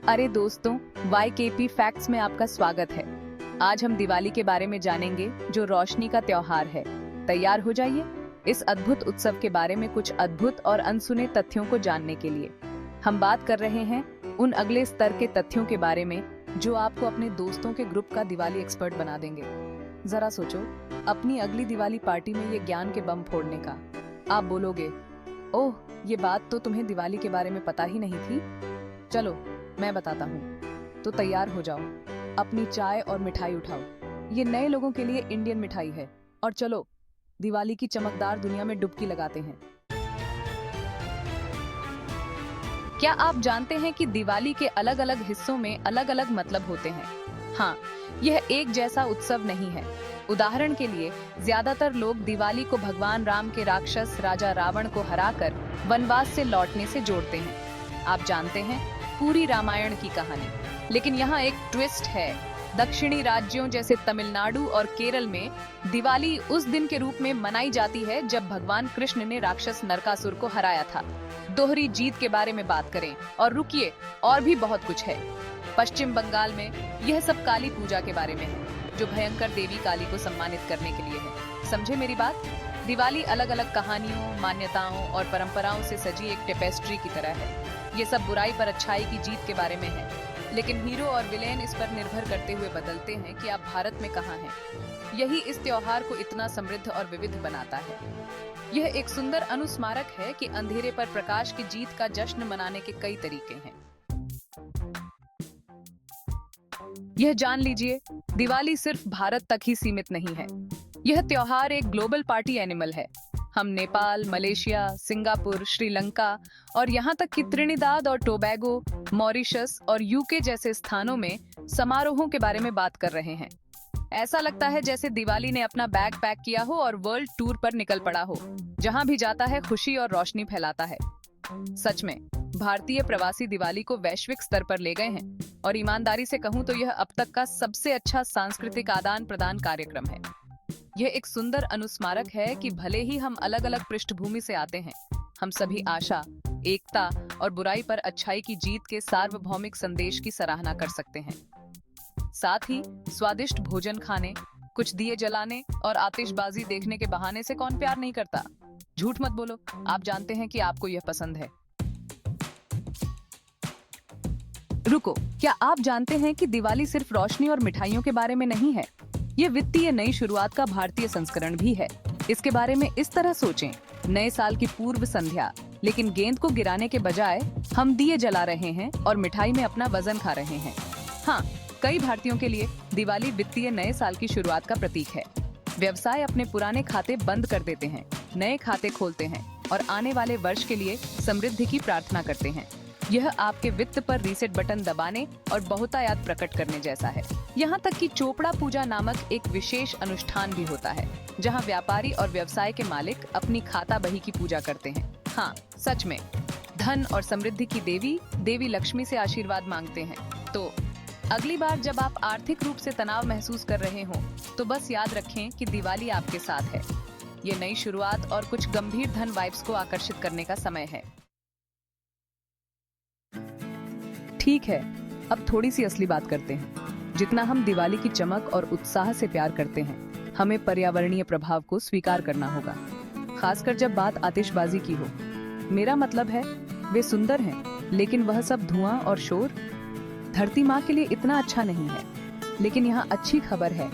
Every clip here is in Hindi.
अरे दोस्तों, YKP फैक्ट्स में आपका स्वागत है। आज हम दिवाली के बारे में जानेंगे, जो रोशनी का त्योहार है। तैयार हो जाइए इस अद्भुत उत्सव के बारे में कुछ अद्भुत और अनसुने तथ्यों को जानने के लिए। हम बात कर रहे हैं उन अगले स्तर के तथ्यों के बारे में जो आपको अपने दोस्तों के ग्रुप का दिवाली एक्सपर्ट बना देंगे। जरा सोचो, अपनी अगली दिवाली पार्टी में ये ज्ञान के बम फोड़ने का। आप बोलोगे, ओह, ये बात तो तुम्हें दिवाली के बारे में पता ही नहीं थी। चलो मैं बताता हूँ। तो तैयार हो जाओ, अपनी चाय और मिठाई उठाओ। ये नए लोगों के लिए इंडियन मिठाई है। और चलो दिवाली की चमकदार दुनिया में डुबकी लगाते हैं। क्या आप जानते हैं कि दिवाली के अलग अलग हिस्सों में अलग अलग मतलब होते हैं? हाँ, यह एक जैसा उत्सव नहीं है। उदाहरण के लिए, ज्यादातर लोग दिवाली को भगवान राम के राक्षस राजा रावण को हराकर वनवास से लौटने से जोड़ते हैं। आप जानते हैं, पूरी रामायण की कहानी। लेकिन यहाँ एक ट्विस्ट है। दक्षिणी राज्यों जैसे तमिलनाडु और केरल में दिवाली उस दिन के रूप में मनाई जाती है जब भगवान कृष्ण ने राक्षस नरकासुर को हराया था। दोहरी जीत के बारे में बात करें, और रुकिए, और भी बहुत कुछ है। पश्चिम बंगाल में यह सब काली पूजा के बारे में है, जो भयंकर देवी काली को सम्मानित करने के लिए है। समझे मेरी बात? दिवाली अलग अलग कहानियों, मान्यताओं और परंपराओं से सजी एक टेपेस्ट्री की तरह है। ये सब बुराई पर अच्छाई की जीत के बारे में है, लेकिन हीरो और विलेन इस पर निर्भर करते हुए बदलते हैं कि आप भारत में कहाँ हैं। यही इस त्योहार को इतना समृद्ध और विविध बनाता है। यह एक सुंदर अनुस्मारक है कि अंधेरे पर प्रकाश की जीत का जश्न मनाने के कई तरीके हैं। यह जान लीजिए, दिवाली सिर्फ भारत तक ही सीमित नहीं है। यह त्योहार एक ग्लोबल पार्टी एनिमल है। हम नेपाल, मलेशिया, सिंगापुर, श्रीलंका और यहाँ तक कि त्रिनिदाद और टोबैगो, मॉरिशस और यूके जैसे स्थानों में समारोहों के बारे में बात कर रहे हैं। ऐसा लगता है जैसे दिवाली ने अपना बैग पैक किया हो और वर्ल्ड टूर पर निकल पड़ा हो। जहाँ भी जाता है खुशी और रोशनी फैलाता है। सच में भारतीय प्रवासी दिवाली को वैश्विक स्तर पर ले गए हैं, और ईमानदारी से कहूँ तो यह अब तक का सबसे अच्छा सांस्कृतिक आदान प्रदान कार्यक्रम है। यह एक सुंदर अनुस्मारक है कि भले ही हम अलग अलग पृष्ठभूमि से आते हैं, हम सभी आशा, एकता और बुराई पर अच्छाई की जीत के सार्वभौमिक संदेश की सराहना कर सकते हैं। साथ ही स्वादिष्ट भोजन खाने, कुछ दिए जलाने और आतिशबाजी देखने के बहाने से कौन प्यार नहीं करता? झूठ मत बोलो, आप जानते हैं कि आपको यह पसंद है। रुको, क्या आप जानते हैं कि दिवाली सिर्फ रोशनी और मिठाइयों के बारे में नहीं है? ये वित्तीय नई शुरुआत का भारतीय संस्करण भी है। इसके बारे में इस तरह सोचें, नए साल की पूर्व संध्या, लेकिन गेंद को गिराने के बजाय हम दिए जला रहे हैं और मिठाई में अपना वजन खा रहे हैं। हाँ, कई भारतीयों के लिए दिवाली वित्तीय नए साल की शुरुआत का प्रतीक है। व्यवसाय अपने पुराने खाते बंद कर देते हैं, नए खाते खोलते हैं और आने वाले वर्ष के लिए समृद्धि की प्रार्थना करते हैं। यह आपके वित्त पर रीसेट बटन दबाने और बहुतायत प्रकट करने जैसा है। यहाँ तक कि चोपड़ा पूजा नामक एक विशेष अनुष्ठान भी होता है, जहाँ व्यापारी और व्यवसाय के मालिक अपनी खाता बही की पूजा करते हैं। हाँ, सच में धन और समृद्धि की देवी लक्ष्मी से आशीर्वाद मांगते हैं। तो अगली बार जब आप आर्थिक रूप से तनाव महसूस कर रहे हो, तो बस याद रखें कि दिवाली आपके साथ है। ये नई शुरुआत और कुछ गंभीर धन वाइब्स को आकर्षित करने का समय है। ठीक है, अब थोड़ी सी असली बात करते हैं। जितना हम दिवाली की चमक और उत्साह से प्यार करते हैं, हमें पर्यावरणीय प्रभाव को स्वीकार करना होगा, खासकर जब बात आतिशबाजी की हो। मेरा मतलब है, वे सुंदर हैं, लेकिन वह सब धुआं और शोर धरती माँ के लिए इतना अच्छा नहीं है। लेकिन यहाँ अच्छी खबर है,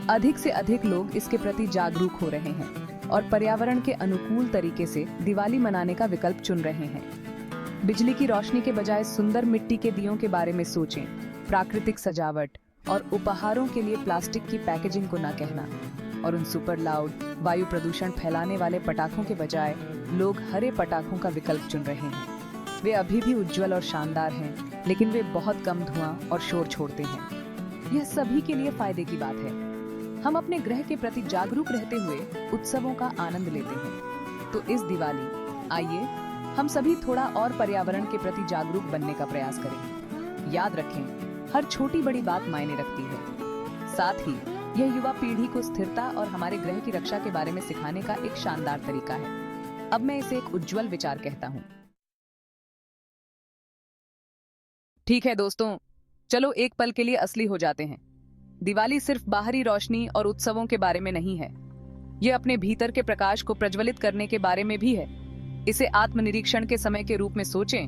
अधिक से अधिक लोग इसके प्रति जागरूक हो रहे हैं और पर्यावरण के अनुकूल तरीके से दिवाली मनाने का विकल्प चुन रहे हैं। बिजली की रोशनी के बजाय सुंदर मिट्टी के दियों के बारे में सोचें। प्राकृतिक सजावट और उपहारों के लिए प्लास्टिक की पैकेजिंग को न कहना। और उन सुपर लाउड, वायु प्रदूषण फैलाने वाले पटाखों के बजाय लोग हरे पटाखों का विकल्प चुन रहे हैं। वे अभी भी उज्जवल और शानदार हैं, लेकिन वे बहुत कम धुआं और शोर छोड़ते हैं। यह सभी के लिए फायदे की बात है। हम अपने ग्रह के प्रति जागरूक रहते हुए उत्सवों का आनंद लेते हैं। तो इस दिवाली आइए हम सभी थोड़ा और पर्यावरण के प्रति जागरूक बनने का प्रयास करें। याद रखें, हर छोटी बड़ी बात मायने रखती है। साथ ही यह युवा पीढ़ी को स्थिरता और हमारे ग्रह की रक्षा के बारे में सिखाने का एक शानदार तरीका है। अब मैं इसे एक उज्जवल विचार कहता हूँ। ठीक है दोस्तों, चलो एक पल के लिए असली हो जाते हैं। दिवाली सिर्फ बाहरी रोशनी और उत्सवों के बारे में नहीं है, ये अपने भीतर के प्रकाश को प्रज्वलित करने के बारे में भी है। इसे आत्मनिरीक्षण के समय के रूप में सोचें,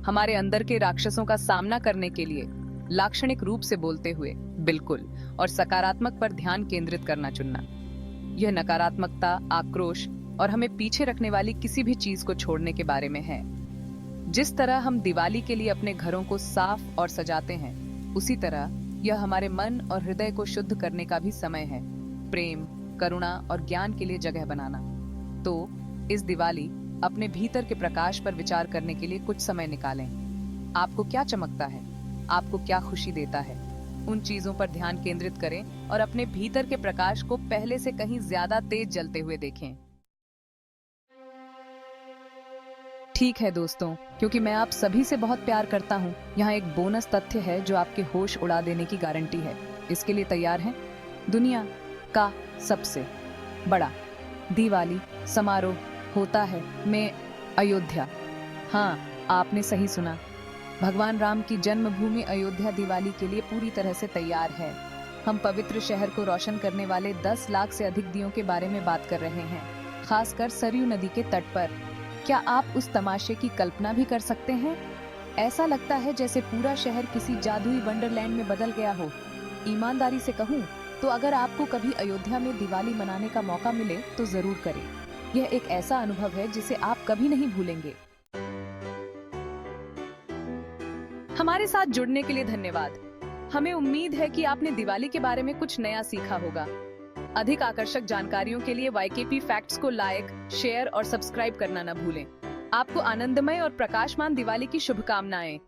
हमारे अंदर के राक्षसों का सामना करने के लिए लाक्षणिक रूप से बोलते हुए बिल्कुल और सकारात्मक पर ध्यान केंद्रित करना चुनना। यह नकारात्मकता, आक्रोश और हमें पीछे रखने वाली किसी भी चीज को छोड़ने के बारे में है। जिस तरह हम दिवाली के लिए अपने घरों को साफ और सजाते हैं, उसी तरह यह हमारे मन और हृदय को शुद्ध करने का भी समय है। प्रेम, करुणा और ज्ञान के लिए जगह बनाना। तो इस दिवाली अपने भीतर के प्रकाश पर विचार करने के लिए कुछ समय निकालें। आपको क्या चमकता है? आपको क्या खुशी देता है? उन चीजों पर ध्यान केंद्रित करें और अपने भीतर के प्रकाश को पहले से कहीं ज्यादा तेज जलते हुए देखें। ठीक है दोस्तों, क्योंकि मैं आप सभी से बहुत प्यार करता हूँ, यहाँ एक बोनस तथ्य है जो आपके होश उड़ा देने की गारंटी है। इसके लिए तैयार हैं? दुनिया का सबसे बड़ा दिवाली समारोह होता है में अयोध्या। हाँ, आपने सही सुना। भगवान राम की जन्मभूमि अयोध्या दिवाली के लिए पूरी तरह से तैयार है। हम पवित्र शहर को रोशन करने वाले 10 लाख से अधिक दियों के बारे में बात कर रहे हैं, खासकर सरयू नदी के तट पर। क्या आप उस तमाशे की कल्पना भी कर सकते हैं? ऐसा लगता है जैसे पूरा शहर किसी जादुई वंडरलैंड में बदल गया हो। ईमानदारी से कहूँ तो अगर आपको कभी अयोध्या में दिवाली मनाने का मौका मिले तो जरूर करें। यह एक ऐसा अनुभव है जिसे आप कभी नहीं भूलेंगे। हमारे साथ जुड़ने के लिए धन्यवाद। हमें उम्मीद है कि आपने दिवाली के बारे में कुछ नया सीखा होगा। अधिक आकर्षक जानकारियों के लिए YKP फैक्ट्स को लाइक, शेयर और सब्सक्राइब करना न भूलें। आपको आनंदमय और प्रकाशमान दिवाली की शुभकामनाएं।